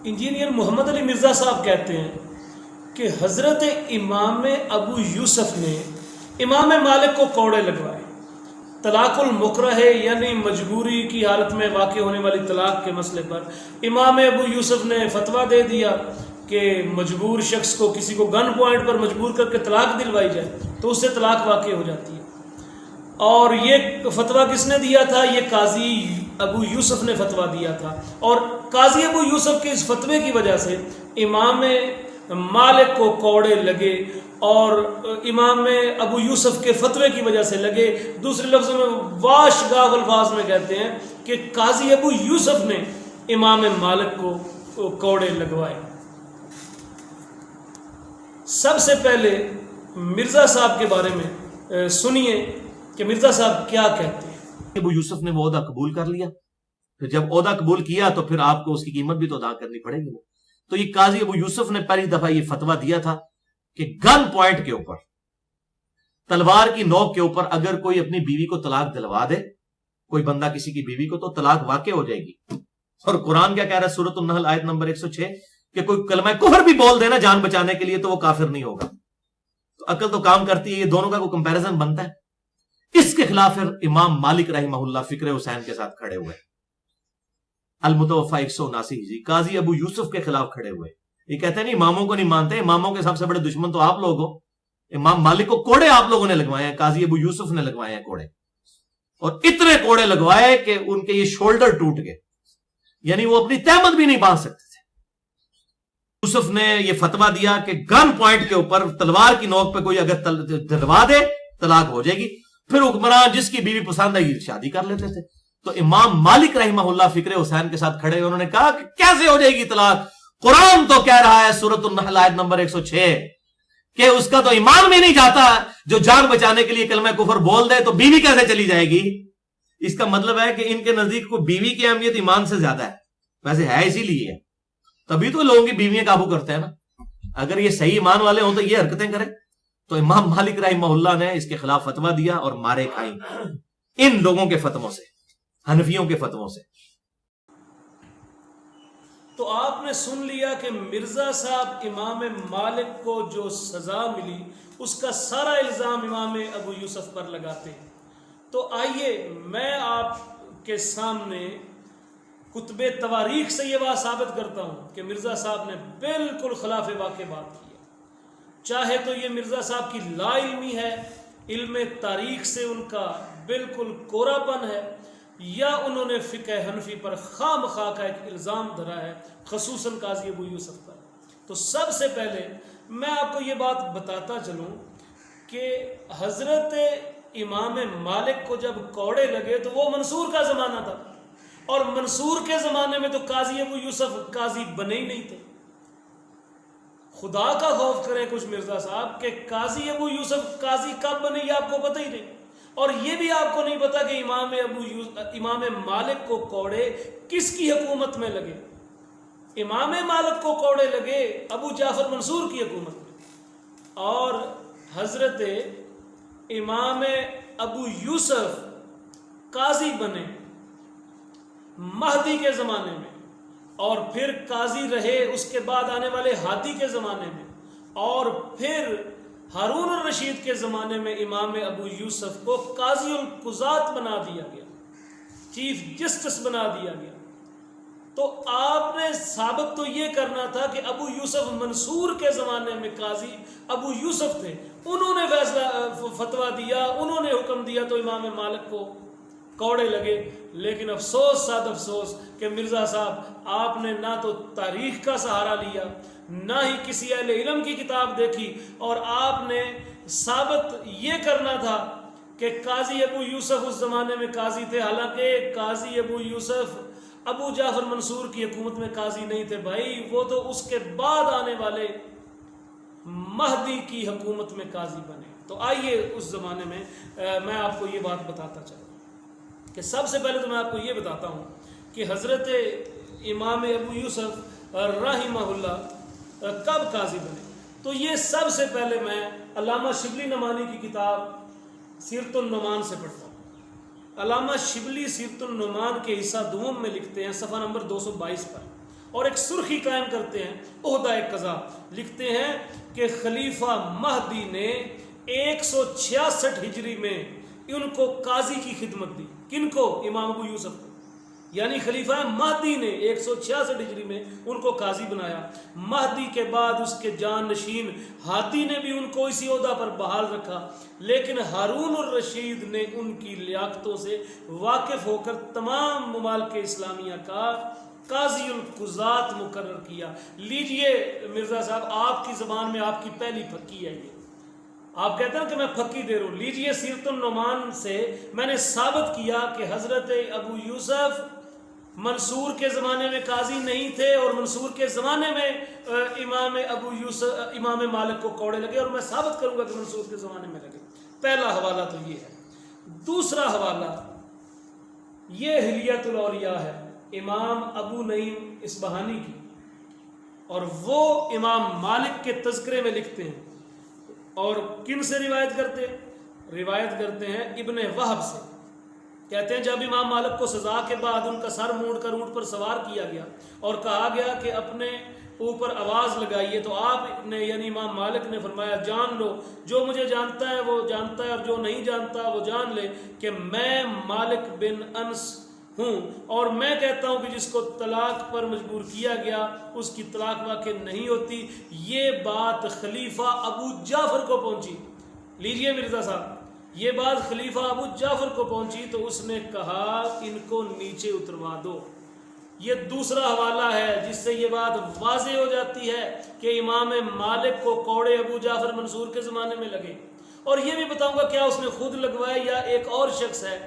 Engineer محمد علی مرزا صاحب کہتے ہیں کہ حضرت امام ابو یوسف نے امام مالک کو کوڑے لگوائے۔ طلاق المکرہ یعنی مجبوری کی حالت میں واقع ہونے والی طلاق کے مسئلے پر امام ابو یوسف نے فتویٰ دے دیا کہ مجبور شخص کو کسی کو گن پوائنٹ پر مجبور کر کے طلاق دلوائی جائے تو اس سے طلاق واقع ہو جاتی ہے۔ اور یہ فتویٰ کس نے دیا تھا؟ یہ قاضی ابو یوسف نے فتویٰ دیا تھا، اور قاضی ابو یوسف کے اس فتوے کی وجہ سے امام مالک کو کوڑے لگے، اور امام ابو یوسف کے فتوے کی وجہ سے لگے۔ دوسرے لفظوں میں واش گاف الفاظ میں کہتے ہیں کہ قاضی ابو یوسف نے امام مالک کو کوڑے لگوائے۔ سب سے پہلے مرزا صاحب کے بارے میں سنیے کہ مرزا صاحب کیا کہتے ہیں۔ ابو یوسف نے وہ عہدہ قبول کر لیا، پھر جب عہدہ قبول کیا تو پھر آپ کو اس کی قیمت بھی تو ادا کرنی پڑے گی۔ تو یہ قاضی ابو یوسف نے پہلی دفعہ یہ فتویٰ دیا تھا کہ گن پوائنٹ کے اوپر، تلوار کی نوک کے اوپر اگر کوئی اپنی بیوی کو طلاق دلوا دے، کوئی بندہ کسی کی بیوی کو، تو طلاق واقع ہو جائے گی۔ اور قرآن کیا کہہ رہا ہے سورۃ النحل آیت نمبر 106 کہ کوئی کلمہ کفر بھی بول دینا جان بچانے کے لیے تو وہ کافر نہیں ہوگا۔ تو عقل تو کام کرتی ہے، یہ دونوں کا کوئی کمپیریزن بنتا ہے۔ اس کے خلاف پھر امام مالک رحمہ اللہ فکر حسین کے ساتھ کھڑے ہوئے، المتوفی 179 ہجری، قاضی ابو یوسف کے خلاف کھڑے ہوئے۔ یہ کہتے ہیں نہیں اماموں کو نہیں مانتے، اماموں کے سب سے بڑے دشمن تو آپ لوگ ہو۔ امام مالک کو کوڑے آپ لوگوں نے لگوائے ہیں، قاضی ابو یوسف نے لگوائے ہیں کوڑے، اور اتنے کوڑے لگوائے کہ ان کے یہ شولڈر ٹوٹ گئے، یعنی وہ اپنی تہمت بھی نہیں باندھ سکتے تھے۔ یوسف نے یہ فتویٰ دیا کہ گن پوائنٹ کے اوپر تلوار کی نوک پہ کوئی اگر دلوا دے طلاق ہو جائے گی، پھر حکمران جس کی بیوی پسند ہے شادی کر لیتے تھے۔ تو امام مالک رحمہ اللہ فکر حسین کے ساتھ کھڑے، انہوں نے کہا کہ کیسے ہو جائے گی طلاق؟ قرآن تو کہہ رہا ہے سورۃ النحل آیت نمبر 106 کہ اس کا تو ایمان بھی نہیں جاتا، جو جان بچانے کے لیے کلمہ کفر بول دے تو بیوی کیسے چلی جائے گی؟ اس کا مطلب ہے کہ ان کے نزدیک کو بیوی کی اہمیت ایمان سے زیادہ ہے، ویسے ہے اسی لیے، تبھی تو لوگوں کی بیویاں قابو کرتے ہیں نا۔ اگر یہ صحیح ایمان والے ہوں تو یہ حرکتیں کریں۔ تو امام مالک رحمہ اللہ نے اس کے خلاف فتویٰ دیا اور مارے کھائیں ان لوگوں کے فتووں سے، حنفیوں کے فتووں سے۔ تو آپ نے سن لیا کہ مرزا صاحب امام مالک کو جو سزا ملی اس کا سارا الزام امام ابو یوسف پر لگاتے ہیں۔ تو آئیے میں آپ کے سامنے کتب تواریخ سے یہ بات ثابت کرتا ہوں کہ مرزا صاحب نے بالکل خلاف واقع بات کی ہے۔ چاہے تو یہ مرزا صاحب کی لا علمی ہے، علم تاریخ سے ان کا بالکل کورا پن ہے، یا انہوں نے فقہ حنفی پر خام خواہ کا ایک الزام دھرا ہے، خصوصاً قاضی ابو یوسف پر۔ تو سب سے پہلے میں آپ کو یہ بات بتاتا چلوں کہ حضرت امام مالک کو جب کوڑے لگے تو وہ منصور کا زمانہ تھا، اور منصور کے زمانے میں تو قاضی ابو یوسف قاضی بنے ہی نہیں تھے۔ خدا کا خوف کریں کچھ مرزا صاحب کہ قاضی ابو یوسف قاضی کب بنے یہ آپ کو پتہ ہی نہیں، اور یہ بھی آپ کو نہیں پتا کہ امام مالک کو کوڑے کس کی حکومت میں لگے۔ امام مالک کو کوڑے لگے ابو جعفر منصور کی حکومت میں، اور حضرت امام ابو یوسف قاضی بنے مہدی کے زمانے میں، اور پھر قاضی رہے اس کے بعد آنے والے ہادی کے زمانے میں، اور پھر ہارون الرشید کے زمانے میں امام ابو یوسف کو قاضی القضات بنا دیا گیا، چیف جسٹس بنا دیا گیا۔ تو آپ نے ثابت تو یہ کرنا تھا کہ ابو یوسف منصور کے زمانے میں قاضی ابو یوسف تھے، انہوں نے فیصلہ فتویٰ دیا، انہوں نے حکم دیا، تو امام مالک کو کوڑے لگے۔ لیکن افسوس ساد افسوس کہ مرزا صاحب آپ نے نہ تو تاریخ کا سہارا لیا، نہ ہی کسی اہل علم کی کتاب دیکھی، اور آپ نے ثابت یہ کرنا تھا کہ قاضی ابو یوسف اس زمانے میں قاضی تھے، حالانکہ قاضی ابو یوسف ابو جعفر منصور کی حکومت میں قاضی نہیں تھے بھائی، وہ تو اس کے بعد آنے والے مہدی کی حکومت میں قاضی بنے۔ تو آئیے اس زمانے میں میں آپ کو یہ بات بتاتا چلوں کہ سب سے پہلے تو میں آپ کو یہ بتاتا ہوں کہ حضرت امام ابو یوسف رحمہ اللہ کب قاضی بنے۔ تو یہ سب سے پہلے میں علامہ شبلی نعمانی کی کتاب سیرت النعمان سے پڑھتا ہوں۔ علامہ شبلی سیرت النعمان کے حصہ دوم میں لکھتے ہیں صفحہ نمبر 222 پر، اور ایک سرخی قائم کرتے ہیں عہدہ قضا. لکھتے ہیں کہ خلیفہ مہدی نے 166 ہجری میں ان کو قاضی کی خدمت دی. کن کو؟ امام ابو یوسف کو. یعنی خلیفہ مہدی نے 166 ہجری میں ان کو قاضی بنایا. مہدی کے بعد اس کے جان نشین ہادی نے بھی ان کو اسی عہدہ پر بحال رکھا، لیکن ہارون الرشید نے ان کی لیاقتوں سے واقف ہو کر تمام ممالک اسلامیہ کا قاضی القضات مقرر کیا. لیجئے مرزا صاحب، آپ کی زبان میں آپ کی پہلی پھکی ہے یہ. آپ کہتے ہیں کہ میں پھکی دے رہا ہوں. لیجئے سیرت النعمان سے میں نے ثابت کیا کہ حضرت ابو یوسف منصور کے زمانے میں قاضی نہیں تھے، اور منصور کے زمانے میں امام مالک کو کوڑے لگے، اور میں ثابت کروں گا کہ منصور کے زمانے میں لگے. پہلا حوالہ تو یہ ہے. دوسرا حوالہ یہ حلیت الاولیاء ہے امام ابو نعیم اصبہانی کی، اور وہ امام مالک کے تذکرے میں لکھتے ہیں. اور کن سے روایت کرتے ہیں؟ روایت کرتے ہیں ابن وہب سے. کہتے ہیں جب امام مالک کو سزا کے بعد ان کا سر موڑ کر اونٹ پر سوار کیا گیا اور کہا گیا کہ اپنے اوپر آواز لگائیے، تو آپ نے یعنی امام مالک نے فرمایا جان لو، جو مجھے جانتا ہے وہ جانتا ہے، اور جو نہیں جانتا وہ جان لے کہ میں مالک بن انس ہوں، اور میں کہتا ہوں کہ جس کو طلاق پر مجبور کیا گیا اس کی طلاق واقع نہیں ہوتی. یہ بات خلیفہ ابو جعفر کو پہنچی. لیجئے مرزا صاحب، یہ بات خلیفہ ابو جعفر کو پہنچی تو اس نے کہا ان کو نیچے اتروا دو. یہ دوسرا حوالہ ہے جس سے یہ بات واضح ہو جاتی ہے کہ امام مالک کو کوڑے ابو جعفر منصور کے زمانے میں لگے. اور یہ بھی بتاؤں گا کیا اس نے خود لگوائے یا ایک اور شخص ہے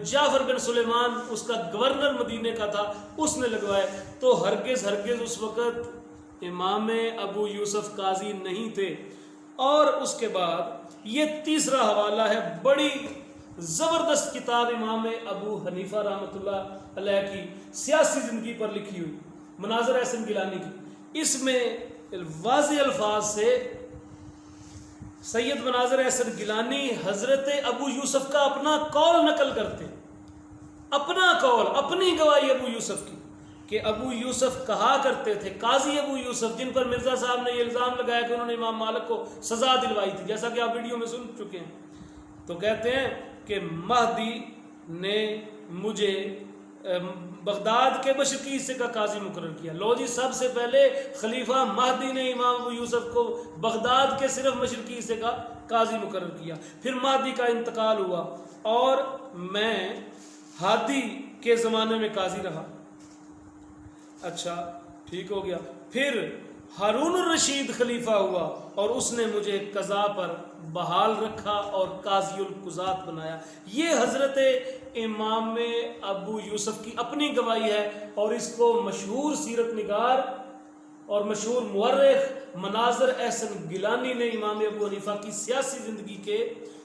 جعفر بن سلیمان، اس کا گورنر مدینے کا تھا، اس نے لگوائے. تو ہرگز اس وقت امام ابو یوسف قاضی نہیں تھے. اور اس کے بعد یہ تیسرا حوالہ ہے بڑی زبردست کتاب امام ابو حنیفہ رحمۃ اللہ علیہ کی سیاسی زندگی پر لکھی ہوئی، مناظر احسن گیلانی کی. اس میں واضح الفاظ سے سید مناظر احسن گیلانی حضرت ابو یوسف کا اپنا قول نقل کرتے ہیں، اپنا قول، اپنی گواہی ابو یوسف کی، کہ ابو یوسف کہا کرتے تھے، قاضی ابو یوسف جن پر مرزا صاحب نے یہ الزام لگایا کہ انہوں نے امام مالک کو سزا دلوائی تھی، جیسا کہ آپ ویڈیو میں سن چکے ہیں. تو کہتے ہیں کہ مہدی نے مجھے بغداد کے مشرقی حصے کا قاضی مقرر کیا. لو جی، سب سے پہلے خلیفہ مہدی نے امام ابو یوسف کو بغداد کے صرف مشرقی حصے کا قاضی مقرر کیا. پھر مہدی کا انتقال ہوا اور میں ہادی کے زمانے میں قاضی رہا. اچھا ٹھیک ہو گیا. پھر ہارون الرشید خلیفہ ہوا اور اس نے مجھے قضا پر بحال رکھا اور قاضی القضات بنایا. یہ حضرت امام ابو یوسف کی اپنی گواہی ہے، اور اس کو مشہور سیرت نگار اور مشہور مورخ مناظر احسن گیلانی نے امام ابو حنیفہ کی سیاسی زندگی کے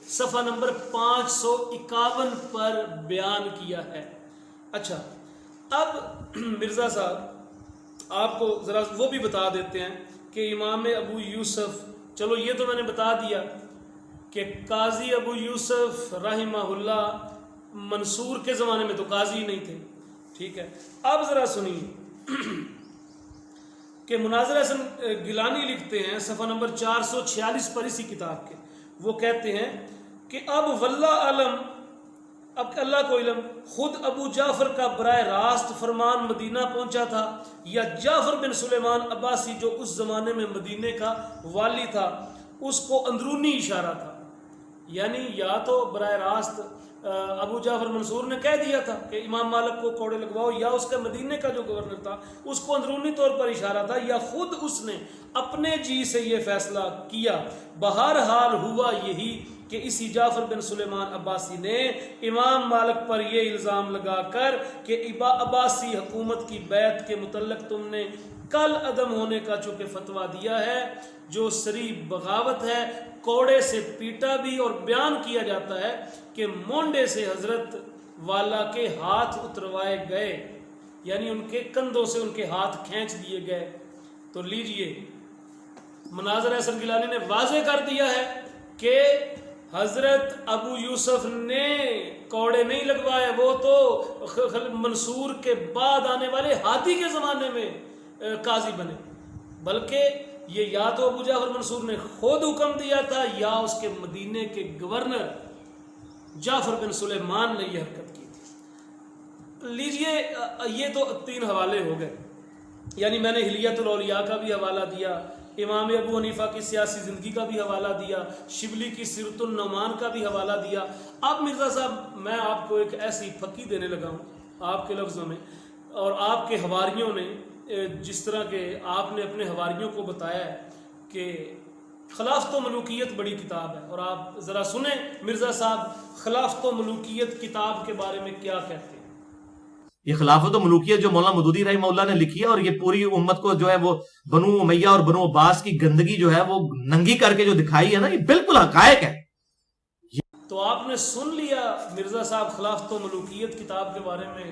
صفحہ نمبر 551 پر بیان کیا ہے. اچھا، اب مرزا صاحب آپ کو ذرا وہ بھی بتا دیتے ہیں کہ امام ابو یوسف، چلو یہ تو میں نے بتا دیا کہ قاضی ابو یوسف رحمہ اللہ منصور کے زمانے میں تو قاضی نہیں تھے. ٹھیک ہے، اب ذرا سنیے کہ مناظر حسن گیلانی لکھتے ہیں صفحہ نمبر 446 پر اسی کتاب کے. وہ کہتے ہیں کہ اب واللہ علم، اب اللہ کو علم، خود ابو جعفر کا براہ راست فرمان مدینہ پہنچا تھا یا جعفر بن سلیمان عباسی جو اس زمانے میں مدینے کا والی تھا اس کو اندرونی اشارہ تھا. یعنی یا تو براہ راست ابو جعفر منصور نے کہہ دیا تھا کہ امام مالک کو کوڑے لگواؤ، یا اس کا مدینے کا جو گورنر تھا اس کو اندرونی طور پر اشارہ تھا، یا خود اس نے اپنے جی سے یہ فیصلہ کیا. بہرحال ہوا یہی کہ اسی جعفر بن سلیمان عباسی نے امام مالک پر یہ الزام لگا کر کہ عباسی حکومت کی بیعت کے متعلق تم نے کل عدم ہونے کا چونکہ فتویٰ دیا ہے، جو سری بغاوت ہے، کوڑے سے پیٹا بھی، اور بیان کیا جاتا ہے کہ مونڈے سے حضرت والا کے ہاتھ اتروائے گئے، یعنی ان کے کندھوں سے ان کے ہاتھ کھینچ دیے گئے. تو لیجئے، مناظر احسن گیلانی نے واضح کر دیا ہے کہ حضرت ابو یوسف نے کوڑے نہیں لگوائے، وہ تو منصور کے بعد آنے والے ہادی کے زمانے میں قاضی بنے، بلکہ یہ یا تو ابو جعفر منصور نے خود حکم دیا تھا یا اس کے مدینے کے گورنر جعفر بن سلیمان نے یہ حرکت کی تھی۔ لیجئے یہ تو 3 حوالے ہو گئے، یعنی میں نے حلیت الاولیاء کا بھی حوالہ دیا، امام ابو حنیفہ کی سیاسی زندگی کا بھی حوالہ دیا، شبلی کی سیرت النعمان کا بھی حوالہ دیا۔ اب مرزا صاحب میں آپ کو ایک ایسی پھکی دینے لگا ہوں آپ کے لفظوں میں، اور آپ کے حواریوں نے جس طرح کہ آپ نے اپنے حواریوں کو بتایا ہے کہ خلافت و ملوکیت بڑی کتاب ہے، اور آپ ذرا سنیں مرزا صاحب خلافت و ملوکیت کتاب کے بارے میں کیا کہتے ہیں۔ یہ خلافت و ملوکیت جو مولانا مودودی رحمہ اللہ نے لکھی ہے، اور یہ پوری امت کو جو ہے وہ بنو امیہ اور بنو عباس کی گندگی جو ہے وہ ننگی کر کے جو دکھائی ہے نا، یہ بالکل حقائق ہے۔ تو آپ نے سن لیا مرزا صاحب خلافت و ملوکیت کتاب کے بارے میں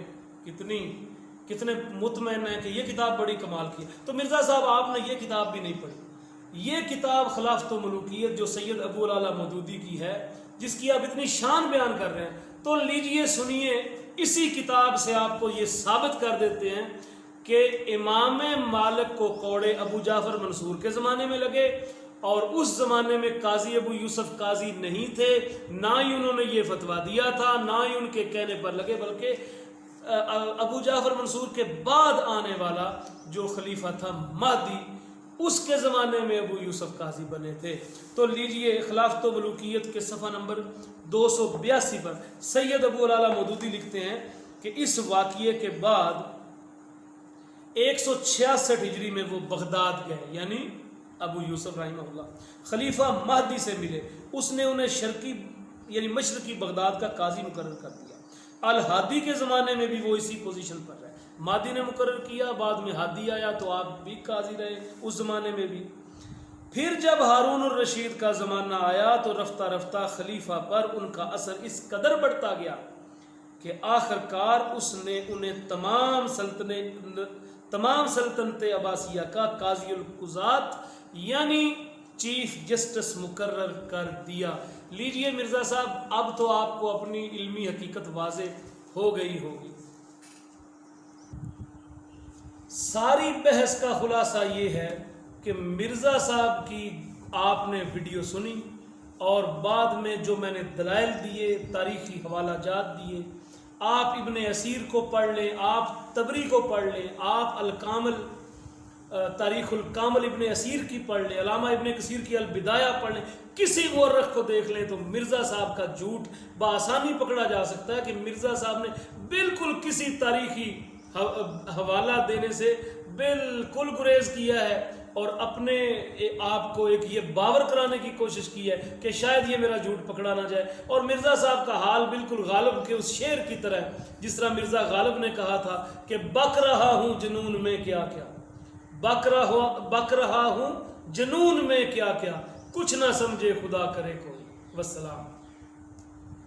کتنے مطمئن ہیں کہ یہ کتاب بڑی کمال کی ہے۔ تو مرزا صاحب آپ نے یہ کتاب بھی نہیں پڑھی، یہ کتاب خلافت و ملوکیت جو سید ابو العلا مودودی کی ہے، جس کی آپ اتنی شان بیان کر رہے ہیں، تو لیجئے سنیے، اسی کتاب سے آپ کو یہ ثابت کر دیتے ہیں کہ امام مالک کو کوڑے ابو جعفر منصور کے زمانے میں لگے، اور اس زمانے میں قاضی ابو یوسف قاضی نہیں تھے، نہ ہی انہوں نے یہ فتویٰ دیا تھا، نہ ہی ان کے کہنے پر لگے، بلکہ ابو جعفر منصور کے بعد آنے والا جو خلیفہ تھا مہدی، اس کے زمانے میں ابو یوسف قاضی بنے تھے۔ تو لیجئے خلافت و ملوکیت کے صفحہ نمبر 282 پر سید ابو العلا مودودی لکھتے ہیں کہ اس واقعے کے بعد 166 ہجری میں وہ بغداد گئے، یعنی ابو یوسف رحمہ اللہ خلیفہ مہدی سے ملے، اس نے انہیں شرقی یعنی مشرقی بغداد کا قاضی مقرر کر دیا۔ الہادی کے زمانے میں بھی وہ اسی پوزیشن پر رہے، مہدی نے مقرر کیا، بعد میں ہادی آیا تو آپ بھی قاضی رہے اس زمانے میں بھی۔ پھر جب ہارون الرشید کا زمانہ آیا تو رفتہ رفتہ خلیفہ پر ان کا اثر اس قدر بڑھتا گیا کہ آخر کار اس نے انہیں تمام سلطنت عباسیہ کا قاضی القضات یعنی چیف جسٹس مقرر کر دیا۔ لیجئے مرزا صاحب اب تو آپ کو اپنی علمی حقیقت واضح ہو گئی ہوگی۔ ساری بحث کا خلاصہ یہ ہے کہ مرزا صاحب کی آپ نے ویڈیو سنی، اور بعد میں جو میں نے دلائل دیے، تاریخی حوالہ جات دیے، آپ ابن اسیر کو پڑھ لیں، آپ طبری کو پڑھ لیں، آپ الکامل تاریخ الکامل ابن اسیر کی پڑھ لیں، علامہ ابن کثیر کی البدایہ پڑھ لیں، کسی مورخ کو دیکھ لیں، تو مرزا صاحب کا جھوٹ بآسانی پکڑا جا سکتا ہے کہ مرزا صاحب نے بالکل کسی تاریخی حوالہ دینے سے بالکل گریز کیا ہے، اور اپنے آپ کو ایک یہ باور کرانے کی کوشش کی ہے کہ شاید یہ میرا جھوٹ پکڑا نہ جائے۔ اور مرزا صاحب کا حال بالکل غالب کے اس شعر کی طرح ہے، جس طرح مرزا غالب نے کہا تھا کہ بک رہا ہوں جنون میں کیا کیا، بک رہا ہوں جنون میں کیا کیا، کچھ نہ سمجھے خدا کرے کوئی۔ والسلام۔